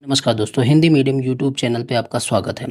नमस्कार दोस्तों, Hindi medium YouTube channel पे आपका स्वागत है।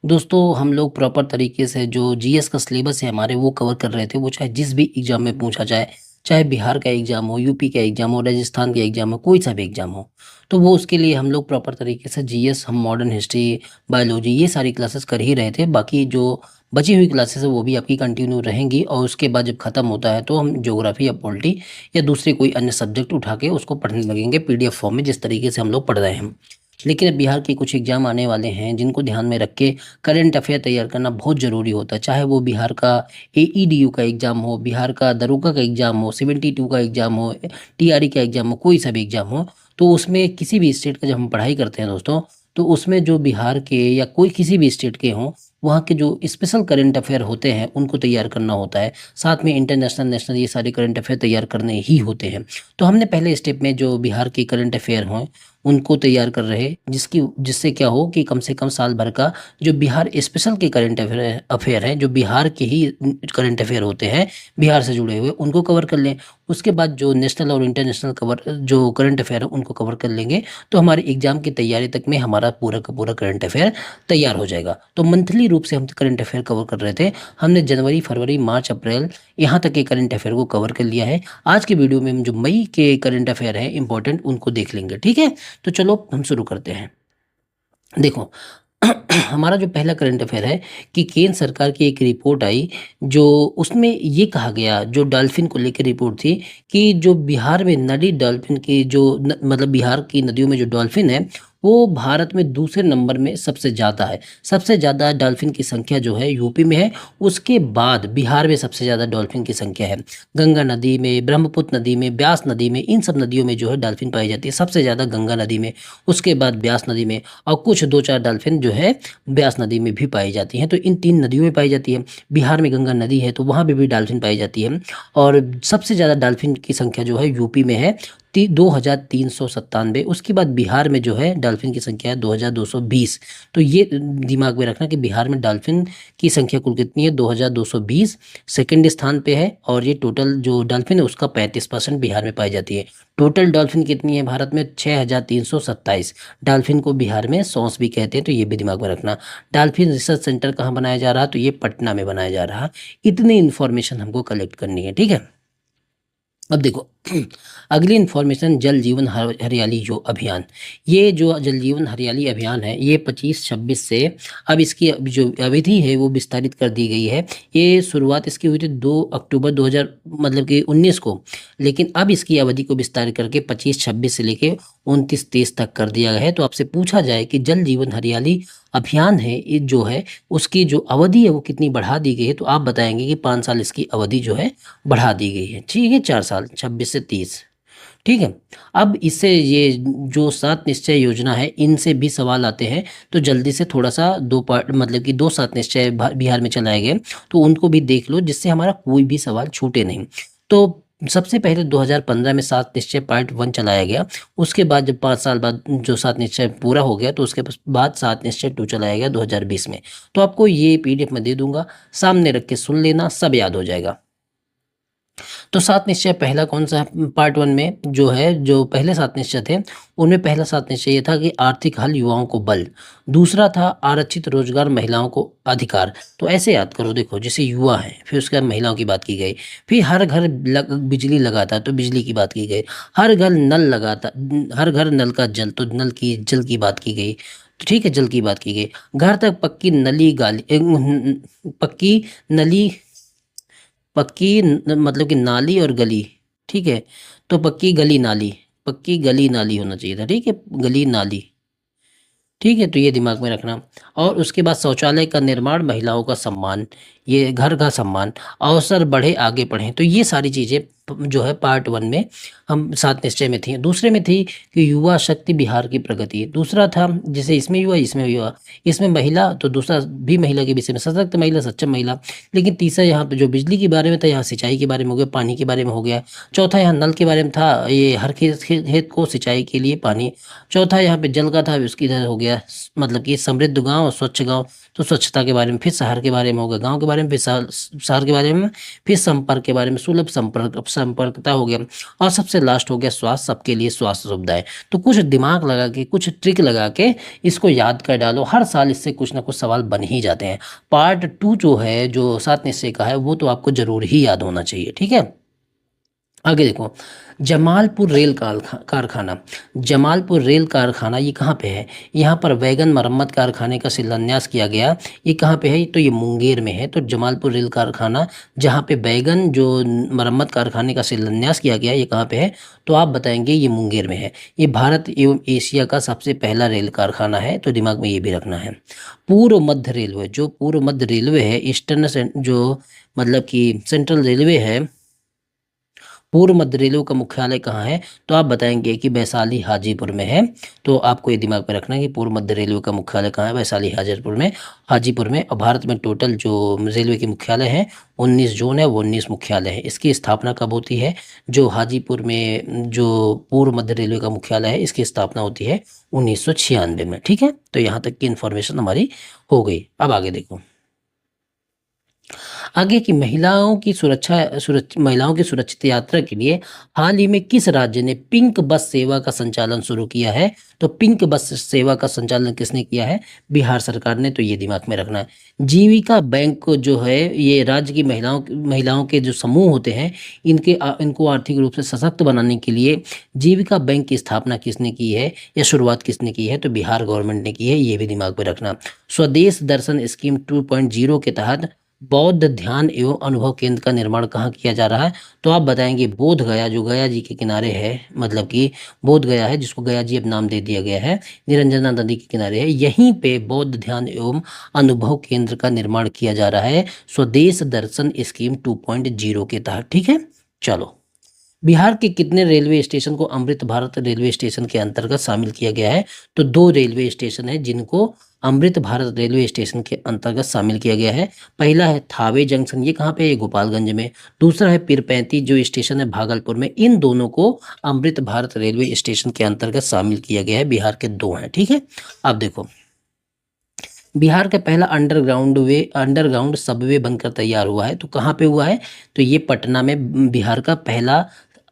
दोस्तों, हम लोग प्रॉपर तरीके से जो जीएस का सिलेबस है हमारे वो कवर कर रहे थे, वो चाहे जिस भी एग्ज़ाम में पूछा जाए, चाहे बिहार का एग्ज़ाम हो, यूपी का एग्ज़ाम हो, राजस्थान का एग्ज़ाम हो, कोई सा भी एग्ज़ाम हो। तो वो उसके लिए हम लोग प्रॉपर तरीके से जीएस, हम मॉडर्न हिस्ट्री, बायोलॉजी ये सारी क्लासेस कर ही रहे थे। बाकी जो बची हुई क्लासेस है वो भी आपकी कंटिन्यू रहेंगी और उसके बाद जब खत्म होता है तो हम ज्योग्राफी या पॉलिटी या दूसरे कोई अन्य सब्जेक्ट उठा के उसको पढ़ने लगेंगे पीडीएफ फॉर्म में, जिस तरीके से हम लोग पढ़ रहे हैं। लेकिन अब बिहार के कुछ एग्ज़ाम आने वाले हैं जिनको ध्यान में रख के करंट अफेयर तैयार करना बहुत ज़रूरी होता है। चाहे वो बिहार का एईडीयू का एग्ज़ाम हो, बिहार का दरोगा का एग्ज़ाम हो, 72 का एग्ज़ाम हो, टीआरई का एग्ज़ाम हो, कोई सा भी एग्ज़ाम हो। तो उसमें किसी भी स्टेट का जब हम पढ़ाई करते हैं दोस्तों, तो उसमें जो बिहार के या कोई किसी भी स्टेट के हों, वहाँ के जो स्पेशल करंट अफेयर होते हैं उनको तैयार करना होता है। साथ में इंटरनेशनल, नेशनल ये सारे करंट अफेयर तैयार करने ही होते हैं। तो हमने पहले स्टेप में जो बिहार के करंट अफेयर हों उनको तैयार कर रहे, जिससे क्या हो कि कम से कम साल भर का जो बिहार स्पेशल के करंट अफेयर अफेयर हैं, जो बिहार के ही करंट अफेयर होते हैं, बिहार से जुड़े हुए, उनको कवर कर लें। उसके बाद जो नेशनल और इंटरनेशनल कवर जो करंट अफेयर है उनको कवर कर लेंगे, तो हमारे एग्ज़ाम की तैयारी तक में हमारा पूरा का पूरा करंट अफेयर तैयार हो जाएगा। तो मंथली रूप से हम करंट अफेयर कवर कर रहे थे। हमने जनवरी, फरवरी, मार्च, अप्रैल यहाँ तक के करंट अफेयर को कवर कर लिया है। आज की वीडियो में हम जो मई के करंट अफेयर हैं इंपॉर्टेंट, उनको देख लेंगे, ठीक है? तो चलो हम शुरू करते हैं। देखो, हमारा जो पहला करंट अफेयर है कि केंद्र सरकार की एक रिपोर्ट आई, जो उसमें ये कहा गया, जो डॉल्फिन को लेकर रिपोर्ट थी, कि जो बिहार में नदी डॉल्फिन की मतलब बिहार की नदियों में जो डॉल्फिन है वो भारत में दूसरे नंबर में सबसे ज़्यादा है। सबसे ज़्यादा डॉल्फिन की संख्या जो है यूपी में है, उसके बाद बिहार में सबसे ज़्यादा डॉल्फिन की संख्या है। गंगा नदी में, ब्रह्मपुत्र नदी में, ब्यास नदी में, इन सब नदियों में जो है डॉल्फिन पाई जाती है। सबसे ज़्यादा गंगा नदी में, उसके बाद ब्यास नदी में, और कुछ 2-4 डॉल्फिन जो है ब्यास नदी में भी पाई जाती हैं। तो इन 3 नदियों में पाई जाती है। बिहार में गंगा नदी है तो वहाँ पे भी डॉल्फिन पाई जाती है। और सबसे ज़्यादा डॉल्फिन की संख्या जो है यूपी में है, 2397। उसके बाद बिहार में जो है डॉल्फिन की संख्या है 2220। तो ये दिमाग में रखना कि बिहार में डॉल्फिन की संख्या कुल कितनी है, 2220 सेकंड स्थान पे है। और ये टोटल जो डॉल्फिन है उसका 35% बिहार में पाई जाती है। टोटल डॉल्फिन कितनी है भारत में, 6327। डॉल्फिन को बिहार में सॉस भी कहते हैं, तो ये भी दिमाग में रखना। डॉल्फिन रिसर्च सेंटर कहाँ बनाया जा रहा है, तो ये पटना में बनाया जा रहा है। इतनी इन्फॉर्मेशन हमको कलेक्ट करनी है, ठीक है? अब देखो, अगली इन्फॉर्मेशन, जल जीवन हरियाली जो अभियान। ये जो जल जीवन हरियाली अभियान है ये 25-26 से अब इसकी जो अवधि है वो विस्तारित कर दी गई है। ये शुरुआत इसकी हुई थी 2 अक्टूबर 2000 मतलब कि 19 को, लेकिन अब इसकी अवधि को विस्तारित करके 25-26 से लेके 29-30 तक कर दिया गया है। तो आपसे पूछा जाए कि जल जीवन हरियाली अभियान है ये जो है, उसकी जो अवधि है वो कितनी बढ़ा दी गई है, तो आप बताएंगे कि 5 साल इसकी अवधि जो है बढ़ा दी गई है, ठीक है? 4 साल, 26 से 30, ठीक है? अब इससे ये जो 7 निश्चय योजना है इनसे भी सवाल आते हैं, तो जल्दी से थोड़ा सा 2 पार्ट मतलब कि 2 7 निश्चय बिहार में चलाए गए, तो उनको भी देख लो जिससे हमारा कोई भी सवाल छूटे नहीं। तो सबसे पहले 2015 में 7 निश्चय पार्ट 1 चलाया गया। उसके बाद जब 5 साल बाद जो 7 निश्चय पूरा हो गया, तो उसके बाद 7 निश्चय 2 चलाया गया 2020 में। तो आपको ये पीडीएफ में दे दूंगा, सामने रख के सुन लेना, सब याद हो जाएगा। तो 7 निश्चय पहला कौन सा है? पार्ट 1 में जो है, जो पहले 7 निश्चय थे उनमें पहला 7 निश्चय ये था कि आर्थिक हल युवाओं को बल। दूसरा था आरक्षित रोजगार महिलाओं को अधिकार। तो ऐसे याद करो, देखो जैसे युवा हैं, फिर उसके बाद महिलाओं की बात की गई, फिर हर घर बिजली लगाता तो बिजली की बात की गई, हर घर नल लगाता, हर घर नल का जल, तो जल की बात की गई, तो ठीक है, जल की बात की गई। घर तक पक्की नली मतलब कि नाली और गली, ठीक है? तो पक्की गली नाली होना चाहिए था, ठीक है? गली नाली, ठीक है? तो ये दिमाग में रखना। और उसके बाद शौचालय का निर्माण, महिलाओं का सम्मान, ये घर का सम्मान, अवसर बढ़े आगे बढ़ें। तो ये सारी चीज़ें जो है पार्ट 1 में हम 7 निश्चय में थी। दूसरे में थी कि युवा शक्ति बिहार की प्रगति। दूसरा था जैसे इसमें युवा, इसमें महिला, तो दूसरा भी महिला के विषय में, सशक्त महिला, सक्षम महिला। लेकिन तीसरा यहाँ पे जो बिजली के बारे में था, यहाँ सिंचाई के बारे में हो गया, पानी के बारे में हो गया। चौथा यहाँ नल के बारे में था, ये हर खेत को सिंचाई के लिए पानी। चौथा यहाँ पे जल का था, उसकी इधर हो गया मतलब कि समृद्ध गाँव और स्वच्छ गाँव, तो स्वच्छता के बारे में। फिर शहर के बारे में हो गया, गाँव के बारे बारे में, विशाल के बारे में, फिर संपर्क के बारे में, सुलभ संपर्कता हो गया, और सबसे लास्ट हो गया स्वास्थ्य, सबके लिए स्वास्थ्य सुविधाएं। तो कुछ दिमाग लगा के, कुछ ट्रिक लगा के इसको याद कर डालो, हर साल इससे कुछ ना कुछ सवाल बन ही जाते हैं। पार्ट 2 जो है, जो 7 निश्चय का है, वो तो आपको जरूर ही याद होना चाहिए। ठीक है, आगे देखो, जमालपुर रेल कारखाना। जमालपुर रेल कारखाना ये कहाँ पे है? यहाँ पर वैगन मरम्मत कारखाने का शिलान्यास किया गया। ये कहाँ पे है? तो ये मुंगेर में है। तो जमालपुर रेल कारखाना, जहाँ पे वैगन जो मरम्मत कारखाने का शिलान्यास किया गया, ये कहाँ पे है? तो आप बताएंगे ये मुंगेर में है। ये भारत एवं एशिया का सबसे पहला रेल कारखाना है, तो दिमाग में ये भी रखना है। पूर्व मध्य रेलवे, जो पूर्व मध्य रेलवे है, ईस्टर्न जो मतलब कि सेंट्रल रेलवे है, पूर्व मध्य रेलवे का मुख्यालय कहाँ है? तो आप बताएंगे कि वैशाली हाजीपुर में है। तो आपको ये दिमाग में रखना है कि पूर्व मध्य रेलवे का मुख्यालय कहाँ है? वैशाली हाजीपुर में। और भारत में टोटल जो रेलवे के मुख्यालय हैं 19 जोन है, वो 19 मुख्यालय है। इसकी स्थापना कब होती है? जो हाजीपुर में जो पूर्व मध्य रेलवे का मुख्यालय है, इसकी स्थापना होती है 1996 में। ठीक है, तो यहाँ तक की इन्फॉर्मेशन हमारी हो गई। अब आगे देखो, आगे की महिलाओं की सुरक्षित यात्रा के लिए हाल ही में किस राज्य ने पिंक बस सेवा का संचालन शुरू किया है? तो पिंक बस सेवा का संचालन किसने किया है? बिहार सरकार ने। तो ये दिमाग में रखना है। जीविका बैंक जो है, ये राज्य की महिलाओं के जो समूह होते हैं, इनको आर्थिक रूप से सशक्त बनाने के लिए जीविका बैंक की स्थापना किसने की है या शुरुआत किसने की है? तो बिहार गवर्नमेंट ने की है। ये भी दिमाग में रखना। स्वदेश दर्शन स्कीम 2.0 के तहत बौद्ध ध्यान एवं अनुभव केंद्र का निर्माण कहाँ किया जा रहा है? तो आप बताएंगे बोध गया, जो गया जी के किनारे है, मतलब कि बोध गया है, जिसको गया जी अब नाम दे दिया गया है, निरंजना नदी के किनारे है। यहीं पे बौद्ध ध्यान एवं अनुभव केंद्र का निर्माण किया जा रहा है स्वदेश दर्शन स्कीम 2.0 के तहत। ठीक है, चलो, बिहार के कितने रेलवे स्टेशन को अमृत भारत रेलवे स्टेशन के अंतर्गत शामिल किया गया है? तो 2 रेलवे स्टेशन है जिनको अमृत भारत रेलवे स्टेशन के अंतर्गत शामिल किया गया है। पहला है थावे जंक्शन, ये कहाँ पे है? गोपालगंज में। दूसरा है पीरपैंती जो स्टेशन है भागलपुर में। इन दोनों को अमृत भारत रेलवे स्टेशन के अंतर्गत शामिल किया गया है। बिहार के 2 हैं। ठीक है, अब देखो, बिहार का पहला अंडरग्राउंड सबवे बनकर तैयार हुआ है। तो कहाँ पे हुआ है? तो ये पटना में बिहार का पहला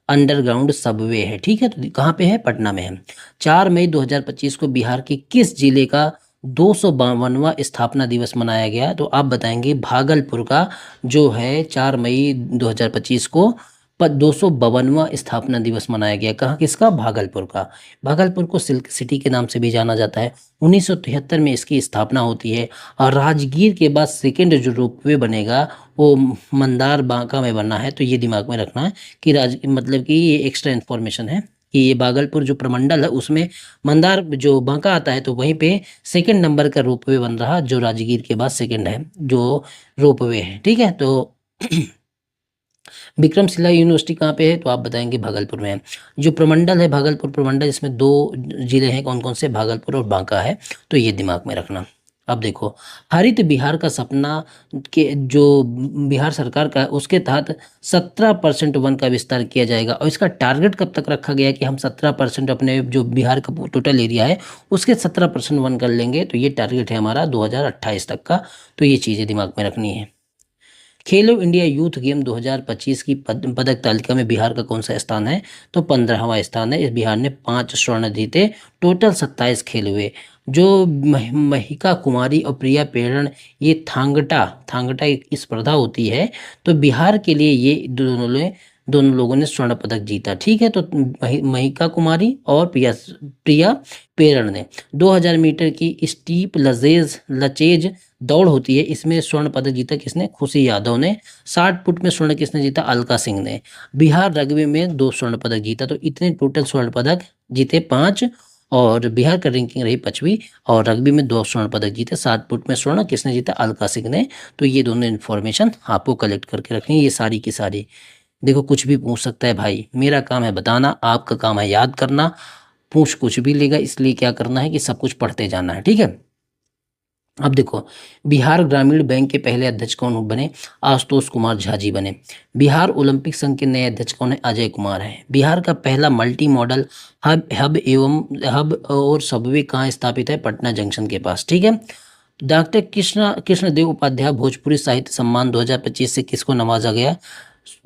अंडरग्राउंड सबवे है। ठीक है, तो कहाँ पे है? पटना में है। 4 मई 2025 को बिहार के किस जिले का 252वां स्थापना दिवस मनाया गया? तो आप बताएंगे भागलपुर का जो है 4 मई 2025 को 252वां स्थापना दिवस मनाया गया। कहाँ? किसका? भागलपुर का। भागलपुर को सिल्क सिटी के नाम से भी जाना जाता है। 1973 में इसकी स्थापना होती है। और राजगीर के बाद सेकेंड जो रोपवे बनेगा वो मंदार बांका में बनना है। तो ये दिमाग में रखना है कि मतलब कि ये एक्स्ट्रा इन्फॉर्मेशन है कि ये भागलपुर जो प्रमंडल है उसमें मंदार जो बांका आता है, तो वहीं पे सेकंड नंबर का रोपवे बन रहा, जो राजगीर के बाद सेकंड है जो रोपवे है। ठीक है, तो विक्रमशिला यूनिवर्सिटी कहाँ पे है? तो आप बताएंगे भागलपुर में है। जो प्रमंडल है भागलपुर प्रमंडल, इसमें 2 जिले हैं, कौन कौन से? भागलपुर और बांका है। तो ये दिमाग में रखना। अब देखो, हरित बिहार का सपना के जो बिहार सरकार का, उसके तहत 17% वन का विस्तार किया जाएगा। और इसका टारगेट कब तक रखा गया है कि हम 17% अपने जो बिहार का टोटल एरिया है उसके 17% वन कर लेंगे। तो ये टारगेट है हमारा 2028 तक का। तो ये चीज़ें दिमाग में रखनी है। खेलो इंडिया यूथ गेम 2025 की पदक तालिका में बिहार का कौन सा स्थान है? तो 15वां स्थान है। इस बिहार ने 5 स्वर्ण जीते, टोटल 27 खेल हुए। जो महिका कुमारी और प्रिया पेड़न, ये थांगटा एक स्पर्धा होती है। तो बिहार के लिए ये दोनों लोगों ने स्वर्ण पदक जीता। ठीक है, तो महिका कुमारी और प्रिया पेड़न ने 2000 मीटर की स्टीप लचेज दौड़ होती है, इसमें स्वर्ण पदक जीता किसने? खुशी यादव ने। 60 फुट में स्वर्ण किसने जीता? अलका सिंह ने। बिहार रग्बी में 2 स्वर्ण पदक जीता। तो इतने टोटल स्वर्ण पदक जीते 5, और बिहार का रैंकिंग रही 5वीं, और रग्बी में 2 स्वर्ण पदक जीते। 60 फुट में स्वर्ण किसने जीता? अलका सिंह ने। तो ये दोनों इन्फॉर्मेशन आपको कलेक्ट करके रखनी है, ये सारी की सारी। देखो, कुछ भी पूछ सकता है भाई, मेरा काम है बताना, आपका काम है याद करना। पूछ कुछ भी लेगा, इसलिए क्या करना है कि सब कुछ पढ़ते जाना है। ठीक है, अब देखो, बिहार ग्रामीण बैंक के पहले अध्यक्ष कौन बने? आशुतोष कुमार झा जी बने। बिहार ओलंपिक संघ के नए अध्यक्ष कौन है? अजय कुमार है। बिहार का पहला मल्टी मॉडल हब और सबवे कहाँ स्थापित है? पटना जंक्शन के पास। ठीक है, डॉक्टर कृष्णदेव उपाध्याय भोजपुरी साहित्य सम्मान 2025 से किसको नवाजा गया?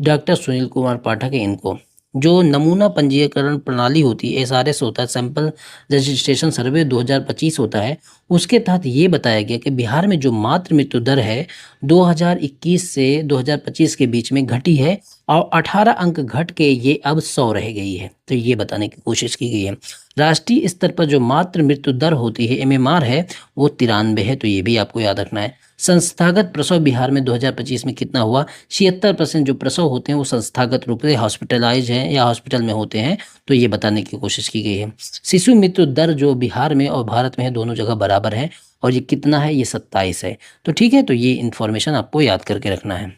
डॉक्टर सुनील कुमार पाठक है इनको। जो नमूना पंजीकरण प्रणाली होती है, एसआरएस होता है, सैंपल रजिस्ट्रेशन सर्वे 2025 होता है, उसके तहत ये बताया गया कि बिहार में जो मातृ मृत्यु दर है 2021 से 2025 के बीच में घटी है और 18 अंक घट के ये अब 100 रह गई है। तो ये बताने की कोशिश की गई है। राष्ट्रीय स्तर पर जो मातृ मृत्यु दर होती है, एमएमआर है, वो 93 है। तो ये भी आपको याद रखना है। संस्थागत प्रसव बिहार में 2025 में कितना हुआ? 76% जो प्रसव होते हैं वो संस्थागत रूप से हॉस्पिटलाइज हैं या हॉस्पिटल में होते हैं। तो ये बताने की कोशिश की गई है। शिशु मृत्यु दर जो बिहार में और भारत में है, दोनों जगह बराबर है। और ये कितना है? ये 27 है। तो ठीक है, तो ये इन्फॉर्मेशन आपको याद करके रखना है।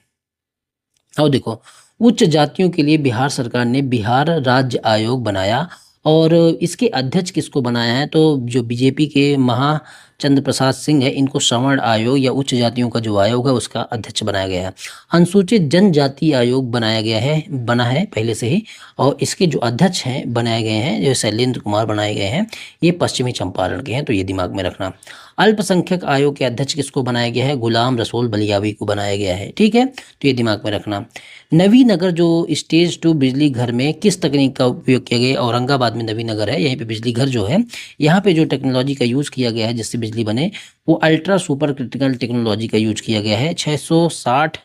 और देखो, उच्च जातियों के लिए बिहार सरकार ने बिहार राज्य आयोग बनाया और इसके अध्यक्ष किसको बनाया है? तो जो बीजेपी के महाचंद्र प्रसाद सिंह है, इनको सवर्ण आयोग या उच्च जातियों का जो आयोग है उसका अध्यक्ष बनाया गया है। अनुसूचित जनजाति आयोग बना है पहले से ही, और इसके जो अध्यक्ष हैं बनाए गए हैं, जो शैलेंद्र कुमार बनाए गए हैं, ये पश्चिमी चंपारण के हैं। तो ये दिमाग में रखना। अल्पसंख्यक आयोग के अध्यक्ष किसको बनाया गया है? गुलाम रसूल बलियावी को बनाया गया है। ठीक है, तो ये दिमाग में रखना। नवीनगर जो स्टेज 2 बिजली घर में किस तकनीक का उपयोग किया गया? औरंगाबाद में नवीनगर है, यहीं पे बिजली घर जो है, यहाँ पे जो टेक्नोलॉजी का यूज़ किया गया है जिससे बिजली बने, वो अल्ट्रा सुपर क्रिटिकल टेक्नोलॉजी का यूज किया गया है। 660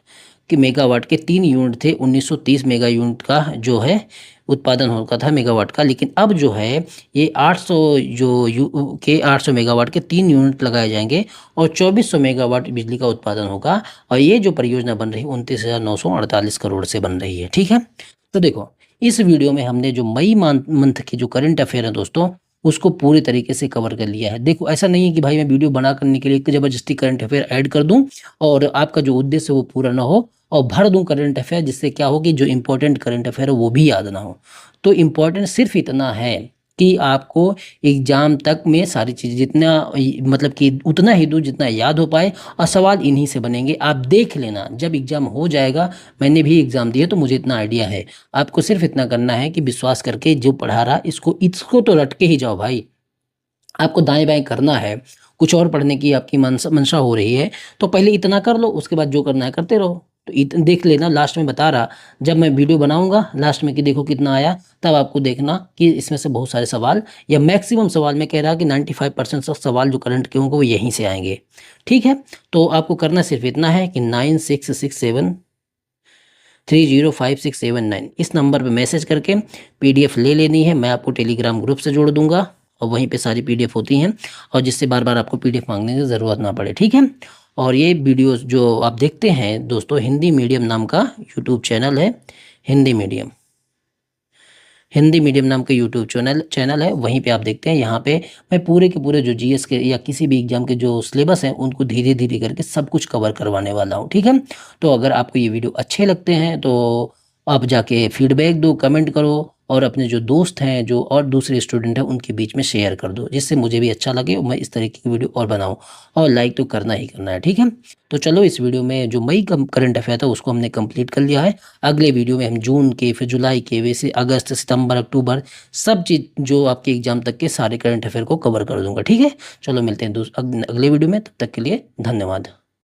के मेगावाट के 3 यूनिट थे। 1930 मेगा यूनिट का जो है उत्पादन होता था मेगावाट का, लेकिन अब जो है ये 800 मेगावाट के 3 यूनिट लगाए जाएंगे और 2400 मेगावाट बिजली का उत्पादन होगा। और ये जो परियोजना बन रही है 29,948 करोड़ से बन रही है। ठीक है, तो देखो, इस वीडियो में हमने जो मई मंथ की जो करंट अफेयर है दोस्तों, उसको पूरे तरीके से कवर कर लिया है। देखो, ऐसा नहीं है कि भाई मैं वीडियो बना करने के लिए एक ज़बरदस्ती करंट अफेयर ऐड कर दूं और आपका जो उद्देश्य वो पूरा ना हो, और भर दूं करंट अफेयर, जिससे क्या हो कि जो इंपॉर्टेंट करंट अफेयर है वो भी याद ना हो। तो इम्पोर्टेंट सिर्फ इतना है कि आपको एग्जाम तक में सारी चीज़ जितना मतलब कि उतना ही दो जितना याद हो पाए, और सवाल इन्हीं से बनेंगे। आप देख लेना, जब एग्ज़ाम हो जाएगा, मैंने भी एग्ज़ाम दिए तो मुझे इतना आइडिया है। आपको सिर्फ इतना करना है कि विश्वास करके जो पढ़ा रहा इसको तो रट के ही जाओ भाई। आपको दाएं बाएं करना है, कुछ और पढ़ने की आपकी मंशा हो रही है, तो पहले इतना कर लो, उसके बाद जो करना है करते रहो। तो देख लेना, लास्ट में बता रहा, जब मैं वीडियो बनाऊंगा लास्ट में कि देखो कितना आया, तब आपको देखना कि इसमें से बहुत सारे सवाल या मैक्सिमम सवाल, मैं कह रहा कि 95% सवाल जो करंट के होंगे वो यहीं से आएंगे। ठीक है, तो आपको करना सिर्फ इतना है कि 9667305679 इस नंबर पे मैसेज करके PDF ले लेनी है। मैं आपको टेलीग्राम ग्रुप से जोड़ दूंगा और वहीं पे सारी PDF होती हैं, और जिससे बार बार आपको PDF मांगने की ज़रूरत ना पड़े। ठीक है, और ये वीडियोस जो आप देखते हैं दोस्तों, हिंदी मीडियम नाम का यूट्यूब चैनल है। हिंदी मीडियम नाम का यूट्यूब चैनल है, वहीं पे आप देखते हैं। यहाँ पे मैं पूरे के पूरे जो GS के या किसी भी एग्जाम के जो सिलेबस हैं उनको धीरे धीरे करके सब कुछ कवर करवाने वाला हूँ। ठीक है, तो अगर आपको ये वीडियो अच्छे लगते हैं तो आप जाके फीडबैक दो, कमेंट करो, और अपने जो दोस्त हैं जो और दूसरे स्टूडेंट हैं उनके बीच में शेयर कर दो, जिससे मुझे भी अच्छा लगे और मैं इस तरीके की वीडियो और बनाऊं। और लाइक तो करना ही करना है। ठीक है, तो चलो, इस वीडियो में जो मई का करंट अफेयर था उसको हमने कंप्लीट कर लिया है। अगले वीडियो में हम जून के, फिर जुलाई के, वैसे अगस्त, सितंबर, अक्टूबर, सब चीज़ जो आपके एग्जाम तक के सारे करंट अफेयर को कवर कर दूंगा। ठीक है, चलो मिलते हैं अगले वीडियो में, तब तक के लिए धन्यवाद।